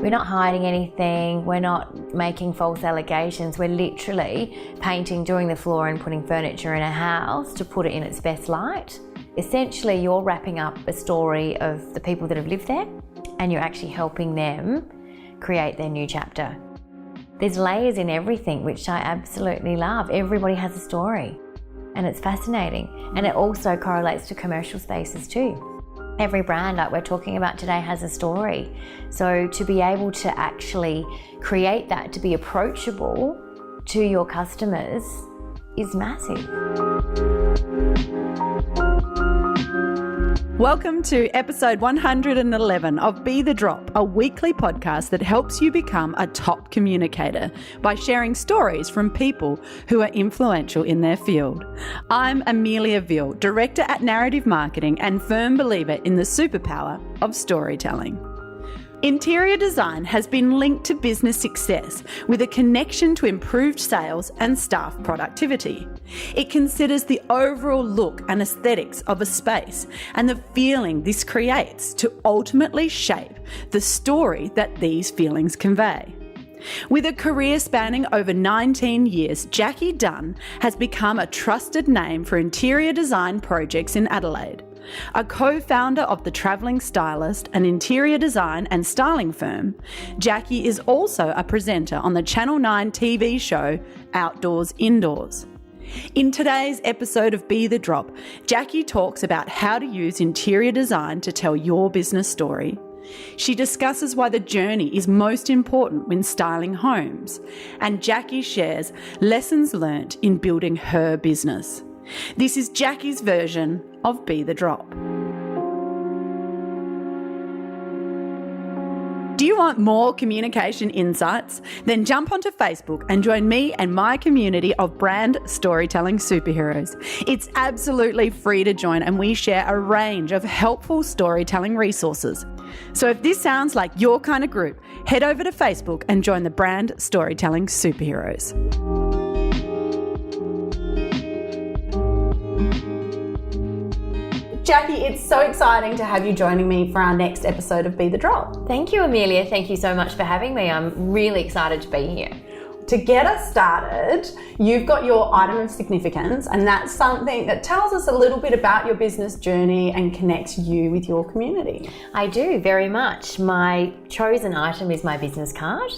We're not hiding anything, we're not making false allegations, we're literally painting, doing the floor and putting furniture in a house to put it in its best light. Essentially, you're wrapping up a story of the people that have lived there and you're actually helping them create their new chapter. There's layers in everything, which I absolutely love. Everybody has a story and it's fascinating. And it also correlates to commercial spaces too. Every brand like we're talking about today has a story. So to be able to actually create that, to be approachable to your customers is massive. Welcome to episode 111 of Be The Drop, a weekly podcast that helps you become a top communicator by sharing stories from people who are influential in their field. I'm Amelia Veal, Director at Narrative Marketing and firm believer in the superpower of storytelling. Interior design has been linked to business success with a connection to improved sales and staff productivity. It considers the overall look and aesthetics of a space and the feeling this creates to ultimately shape the story that these feelings convey. With a career spanning over 19 years, Jacqui Dunn has become a trusted name for interior design projects in Adelaide. A co-founder of the travelling Stylist, an interior design and styling firm, Jacqui is also a presenter on the Channel 9 TV show Outdoors Indoors. In today's episode of Be The Drop, Jacqui talks about how to use interior design to tell your business story. She discusses why the journey is most important when styling homes, and Jacqui shares lessons learnt in building her business. This is Jacqui's version of Be The Drop. Do you want more communication insights? Then jump onto Facebook and join me and my community of brand storytelling superheroes. It's absolutely free to join and we share a range of helpful storytelling resources. So if this sounds like your kind of group, head over to Facebook and join the brand storytelling superheroes. Jacqui, it's so exciting to have you joining me for our next episode of Be The Drop. Thank you, Amelia. Thank you so much for having me. I'm really excited to be here. To get us started, you've got your item of significance, and that's something that tells us a little bit about your business journey and connects you with your community. I do, very much. My chosen item is my business card,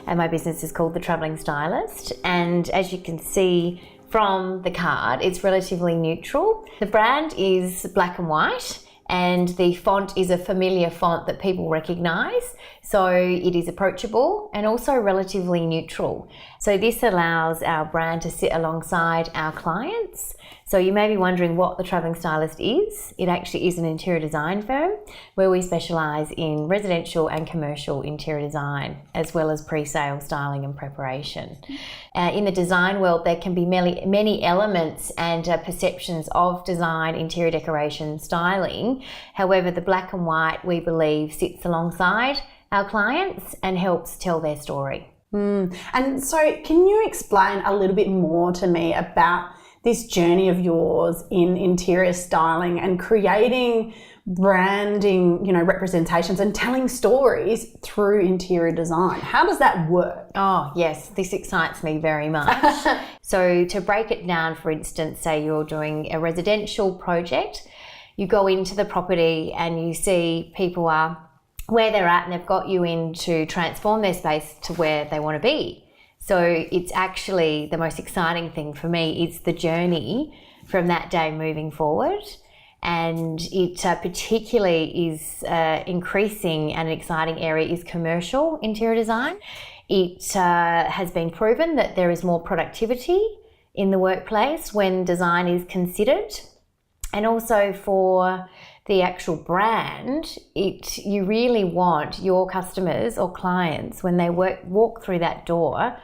and my business is called The Travelling Stylist. And as you can see from the card, it's relatively neutral. The brand is black and white and the font is a familiar font that people recognise. So it is approachable and also relatively neutral. So this allows our brand to sit alongside our clients. So you may be wondering what the Travelling Stylist is. It actually is an interior design firm where we specialise in residential and commercial interior design, as well as pre-sale styling and preparation. In the design world, there can be many elements and perceptions of design, interior decoration, styling. However, the black and white, we believe, sits alongside our clients and helps tell their story. And so can you explain a little bit more to me about this journey of yours in interior styling and creating branding, representations and telling stories through interior design? How does that work? Oh, yes, this excites me very much. So to break it down, for instance, say you're doing a residential project, you go into the property and you see people are where they're at and they've got you in to transform their space to where they want to be. So it's actually the most exciting thing for me is the journey from that day moving forward. And it particularly is increasing, and an exciting area is commercial interior design. It has been proven that there is more productivity in the workplace when design is considered. And also for the actual brand, you really want your customers or clients, when they walk through that door,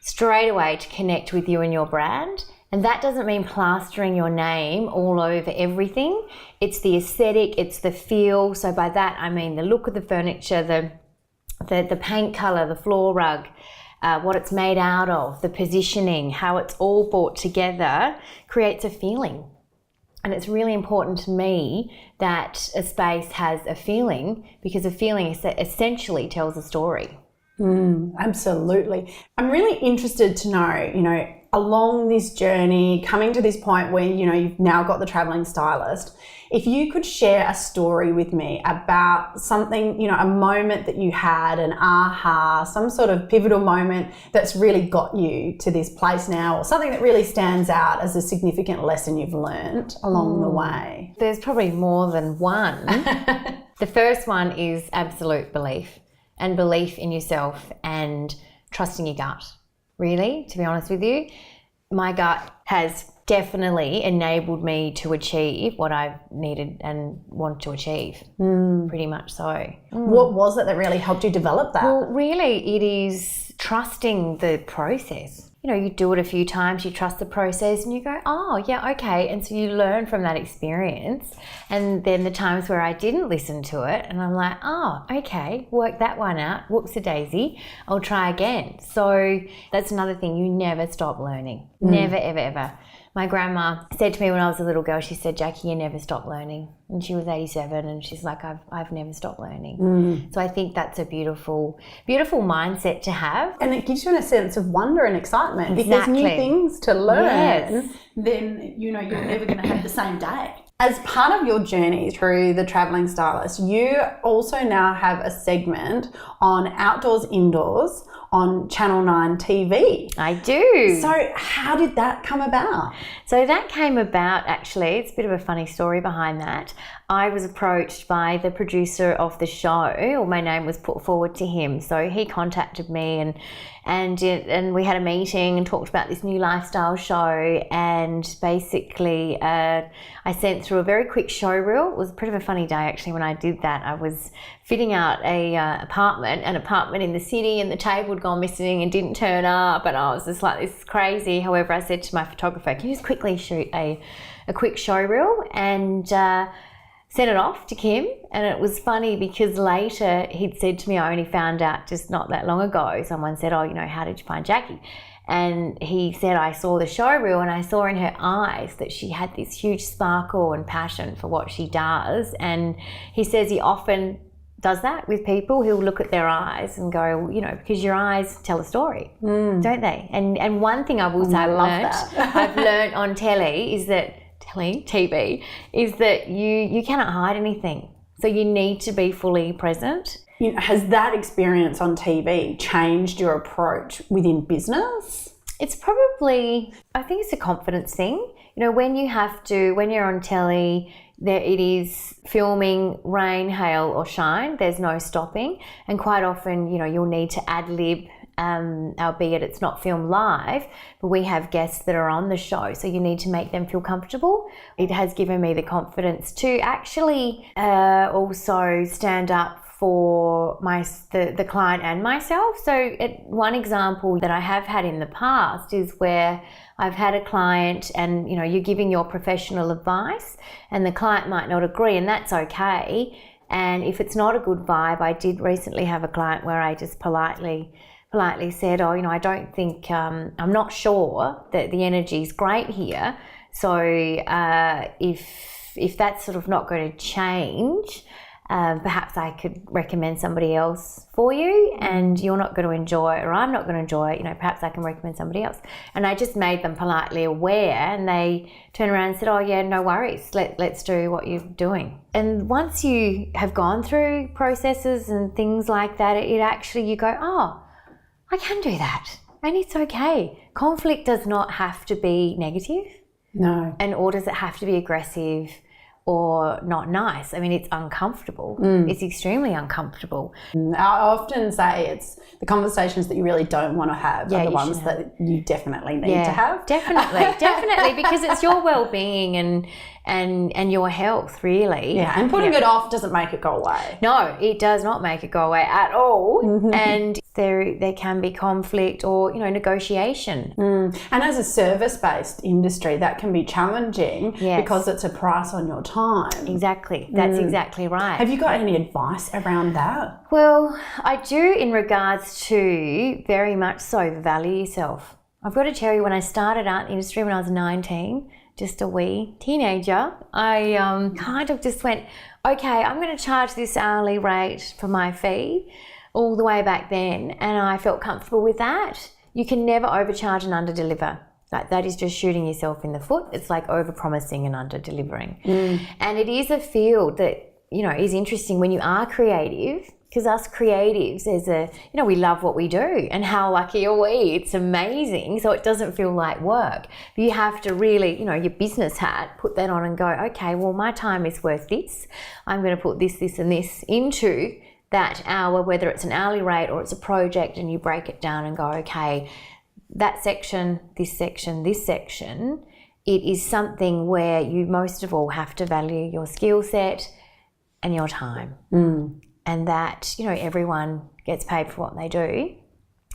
straight away to connect with you and your brand. And that doesn't mean plastering your name all over everything. It's the aesthetic, it's the feel. So by that, I mean the look of the furniture, the paint colour, the floor rug, what it's made out of, the positioning, how it's all brought together creates a feeling. And it's really important to me that a space has a feeling, because a feeling essentially tells a story. Absolutely. I'm really interested to know, along this journey, coming to this point where, you've now got the traveling stylist, if you could share a story with me about something, a moment that you had, an aha, some sort of pivotal moment that's really got you to this place now, or something that really stands out as a significant lesson you've learned along the way. There's probably more than one. The first one is absolute belief, and belief in yourself and trusting your gut. Really, to be honest with you, my gut has definitely enabled me to achieve what I've needed and want to achieve. Pretty much so. What was it that really helped you develop that? Well, really, it is trusting the process. You do it a few times, you trust the process, and you go, oh, yeah, okay. And so you learn from that experience. And then the times where I didn't listen to it, and I'm like, oh, okay, work that one out. Whoops-a-daisy, I'll try again. So that's another thing. You never stop learning. Never, ever, ever. My grandma said to me when I was a little girl, she said, Jacqui, you never stop learning. And she was 87, and she's like, I've never stopped learning. So I think that's a beautiful, beautiful mindset to have. And it gives you a sense of wonder and excitement. If there's new things to learn, then, you're never going to have the same day. As part of your journey through the traveling stylist, you also now have a segment on Outdoors Indoors on Channel 9 TV. I do. So how did that come about? So that came about, actually, it's a bit of a funny story behind that. I was approached by the producer of the show, or my name was put forward to him. So he contacted me and we had a meeting and talked about this new lifestyle show, and basically I sent through a very quick show reel. It was a bit of a funny day, actually, when I did that. I was fitting out an apartment in the city, and the table had gone missing and didn't turn up, and I was just like, this is crazy. However, I said to my photographer, can you just quickly shoot a quick show reel, and sent it off to Kim. And it was funny because later he'd said to me, I only found out just not that long ago, someone said, oh, how did you find Jacqui? And he said, I saw the show reel and I saw in her eyes that she had this huge sparkle and passion for what she does. And he says he often does that with people. He'll look at their eyes and go, because your eyes tell a story, don't they? And one thing I will say I've learned on telly is that TV is that you cannot hide anything. So you need to be fully present. Has that experience on TV changed your approach within business? It's probably, I think it's a confidence thing. When you're on telly, it is filming, rain, hail or shine. There's no stopping. And quite often, you'll need to ad-lib, albeit it's not filmed live, but we have guests that are on the show, so you need to make them feel comfortable. It has given me the confidence to actually also stand up for the client and myself. So one example that I have had in the past is where I've had a client and you're giving your professional advice and the client might not agree, and that's okay. And if it's not a good vibe, I did recently have a client where I just politely said, I don't think, I'm not sure that the energy is great here. So if that's sort of not going to change, perhaps I could recommend somebody else for you, and you're not going to enjoy it, or I'm not going to enjoy it, perhaps I can recommend somebody else. And I just made them politely aware, and they turned around and said, oh yeah, no worries, let's do what you're doing. And once you have gone through processes and things like that, it actually, you go, oh, I can do that, and it's okay. Conflict does not have to be negative. No. And or does it have to be aggressive or not nice? I mean, it's uncomfortable. It's extremely uncomfortable. I often say it's the conversations that you really don't want to have are the ones that you definitely need to have. Definitely, because it's your well-being and your health, really. Yeah, and putting it off doesn't make it go away. No, it does not make it go away at all. And there can be conflict or, negotiation. And as a service-based industry, that can be challenging because it's a price on your time. Exactly. That's exactly right. Have you got any advice around that? Well, I do, in regards to very much so value yourself. I've got to tell you, when I started out in the industry when I was 19, just a wee teenager, I kind of just went, okay, I'm going to charge this hourly rate for my fee all the way back then, and I felt comfortable with that. You can never overcharge and underdeliver. Like, that is just shooting yourself in the foot. It's like over-promising and under-delivering. And it is a field that, you know, is interesting when you are creative, because us creatives, we love what we do, and how lucky are we? It's amazing. So it doesn't feel like work. But you have to really, your business hat, put that on and go, okay, well, my time is worth this. I'm going to put this, this and this into that hour, whether it's an hourly rate or it's a project, and you break it down and go, okay, that section, this section, this section, it is something where you most of all have to value your skill set and your time. And that, everyone gets paid for what they do.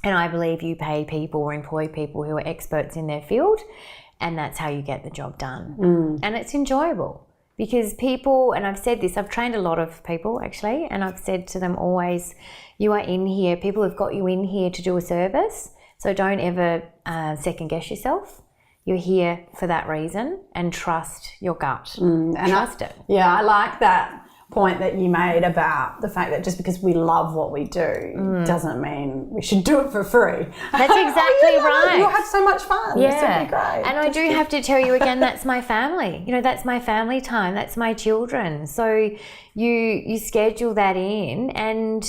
And I believe you pay people or employ people who are experts in their field, and that's how you get the job done. And it's enjoyable because people, and I've said this, I've trained a lot of people actually, and I've said to them always, you are in here, people have got you in here to do a service, so don't ever second guess yourself. You're here for that reason, and trust your gut. Trust it. Yeah, I like that point that you made about the fact that just because we love what we do doesn't mean we should do it for free. That's exactly right. You'll have so much fun. Yeah. It's super great. And I do have to tell you again, that's my family. That's my family time. That's my children. So you schedule that in, and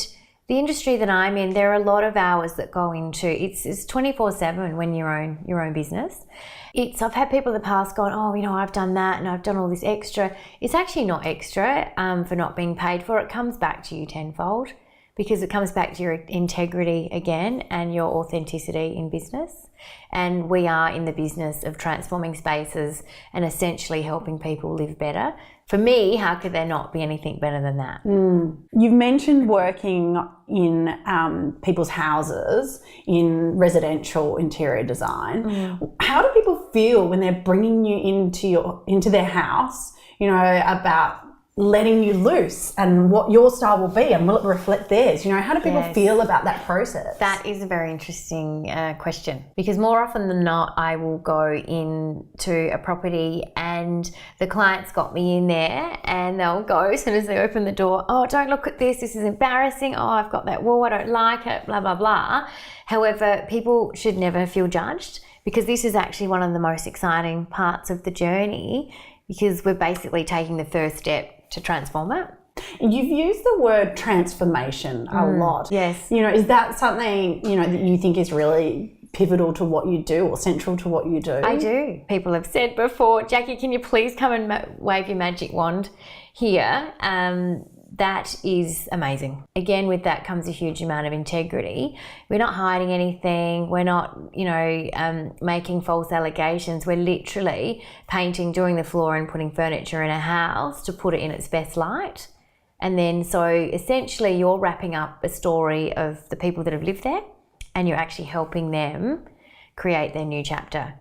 the industry that I'm in, there are a lot of hours that go into it's 24/7 when you own your own business. I've had people in the past going, I've done that and I've done all this extra. It's actually not extra for not being paid for. It comes back to you tenfold, because it comes back to your integrity again and your authenticity in business. And we are in the business of transforming spaces and essentially helping people live better. For me, how could there not be anything better than that? You've mentioned working in people's houses in residential interior design. How do people feel when they're bringing you into their house, about letting you loose and what your style will be, and will it reflect theirs? How do people feel about that process? That is a very interesting question, because more often than not, I will go into a property and the client's got me in there, and they'll go, as soon as they open the door, oh, don't look at this is embarrassing, oh, I've got that wall, I don't like it, blah, blah, blah. However, people should never feel judged, because this is actually one of the most exciting parts of the journey, because we're basically taking the first step to transform it. You've used the word transformation a lot. Yes. Is that something, that you think is really pivotal to what you do or central to what you do? I do. People have said before, Jacqui, can you please come and wave your magic wand here? That is amazing. Again, with that comes a huge amount of integrity. We're not hiding anything. We're not, making false allegations. We're literally painting, doing the floor and putting furniture in a house to put it in its best light. And then so essentially you're wrapping up a story of the people that have lived there, and you're actually helping them create their new chapter.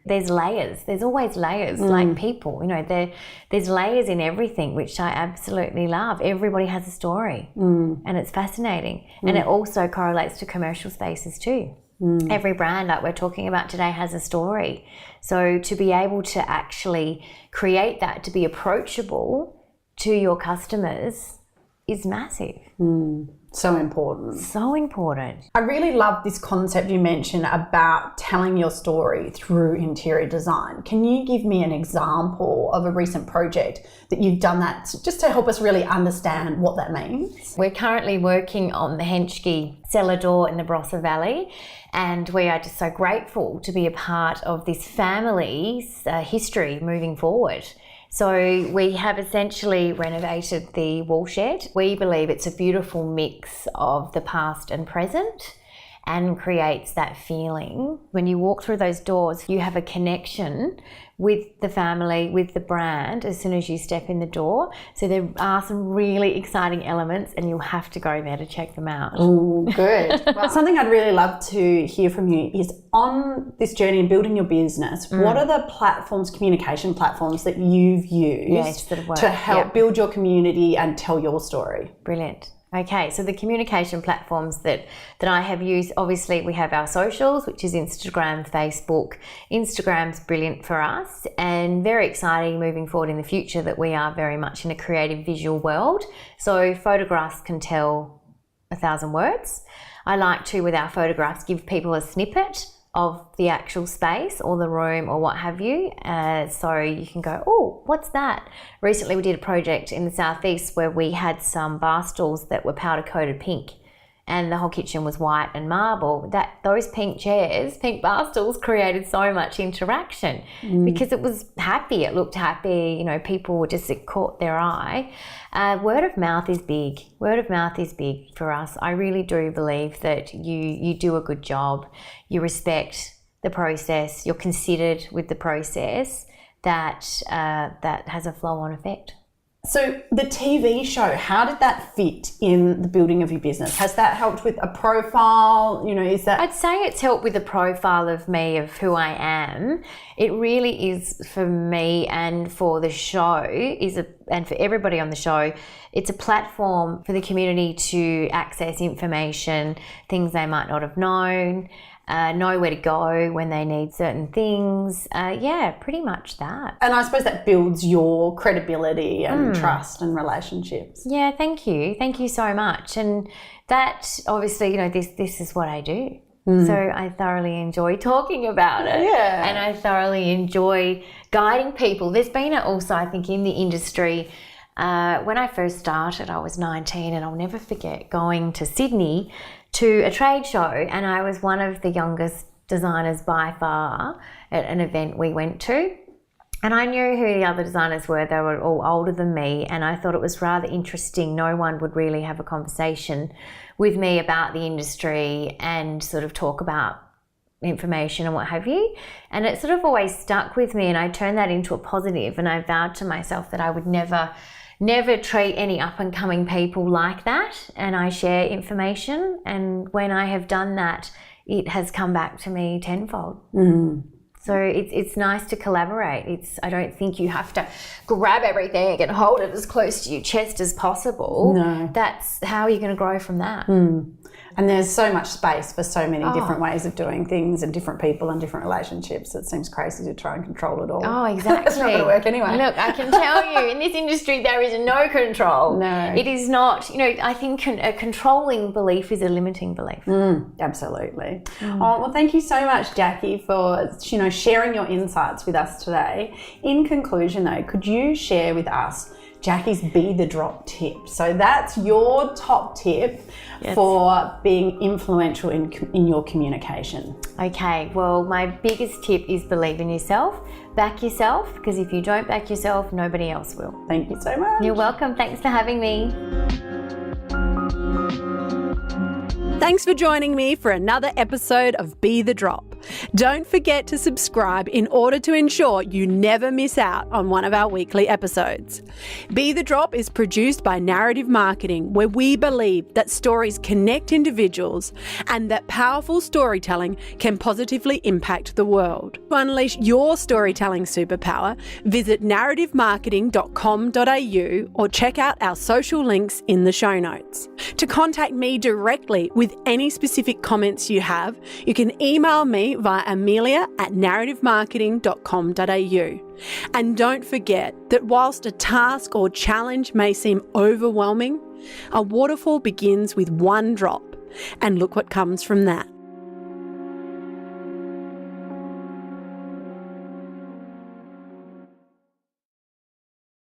There's layers. There's always layers, like people. There's layers in everything, which I absolutely love. Everybody has a story, and it's fascinating. And it also correlates to commercial spaces too. Every brand, like we're talking about today, has a story. So to be able to actually create that, to be approachable to your customers, is massive. So important. So important. I really love this concept you mentioned about telling your story through interior design. Can you give me an example of a recent project that you've done that, just to help us really understand what that means? We're currently working on the Henschke cellar door in the Barossa Valley, and we are just so grateful to be a part of this family's history moving forward. So we have essentially renovated the wall shed. We believe it's a beautiful mix of the past and present, and creates that feeling. When you walk through those doors, you have a connection with the family, with the brand, as soon as you step in the door. So there are some really exciting elements, and you'll have to go there to check them out. Oh, good. Well, something I'd really love to hear from you is, on this journey in building your business, what are the platforms, communication platforms, that you've used to help build your community and tell your story? Brilliant. Okay, so the communication platforms that I have used, obviously we have our socials, which is Instagram, Facebook. Instagram's brilliant for us and very exciting moving forward in the future that we are very much in a creative visual world. So photographs can tell 1,000 words. I like to, with our photographs, give people a snippet of the actual space or the room or what have you. So you can go, oh, what's that? Recently we did a project in the southeast where we had some bar stools that were powder coated pink and the whole kitchen was white and marble. Those pink chairs, pink bar stools created so much interaction because it was happy. It looked happy. You know, people were just, it caught their eye. Word of mouth is big. Word of mouth is big for us. I really do believe that you do a good job. You respect the process. You're considered with the process. That has a flow-on effect. So the TV show, how did that fit in the building of your business? Has that helped with a profile? You know, is that... I'd say it's helped with a profile of me, of who I am. It really is for me and for the show, and for everybody on the show, it's a platform for the community to access information, things they might not have known, know where to go when they need certain things. Yeah, pretty much that. And I suppose that builds your credibility and trust and relationships. Yeah, thank you. Thank you so much. And that, obviously, you know, this is what I do. So I thoroughly enjoy talking about it. Yeah. And I thoroughly enjoy guiding people. There's been also, I think, in the industry, when I first started, I was 19 and I'll never forget going to Sydney to a trade show, and I was one of the youngest designers by far at an event we went to. And I knew who the other designers were. They were all older than me, and I thought it was rather interesting. No one would really have a conversation with me about the industry and sort of talk about information and what have you. And it sort of always stuck with me, and I turned that into a positive, and I vowed to myself that I would never treat any up-and-coming people like that, and I share information, and when I have done that, it has come back to me tenfold. So it's nice to collaborate. I don't think you have to grab everything and hold it as close to your chest as possible. No. That's how you're going to grow from that. And there's so much space for so many different ways of doing things and different people and different relationships. It seems crazy to try and control it all. Oh, exactly. It's not going to work anyway. Look, I can tell you, in this industry, there is no control. No. It is not, you know, I think a controlling belief is a limiting belief. Absolutely. Oh, well, thank you so much, Jacqui, for, you know, sharing your insights with us today. In conclusion, though, could you share with us Jacqui's Be the Drop tip? So that's your top tip for being influential in your communication. Okay, well, my biggest tip is believe in yourself, back yourself, because if you don't back yourself, nobody else will. Thank you so much. You're welcome. Thanks for having me. Thanks for joining me for another episode of Be the Drop. Don't forget to subscribe in order to ensure you never miss out on one of our weekly episodes. Be the Drop is produced by Narrative Marketing, where we believe that stories connect individuals and that powerful storytelling can positively impact the world. To unleash your storytelling superpower, visit narrativemarketing.com.au or check out our social links in the show notes. To contact me directly with any specific comments you have, you can email me via amelia@narrativemarketing.com.au. And don't forget that whilst a task or challenge may seem overwhelming, a waterfall begins with one drop, and look what comes from that.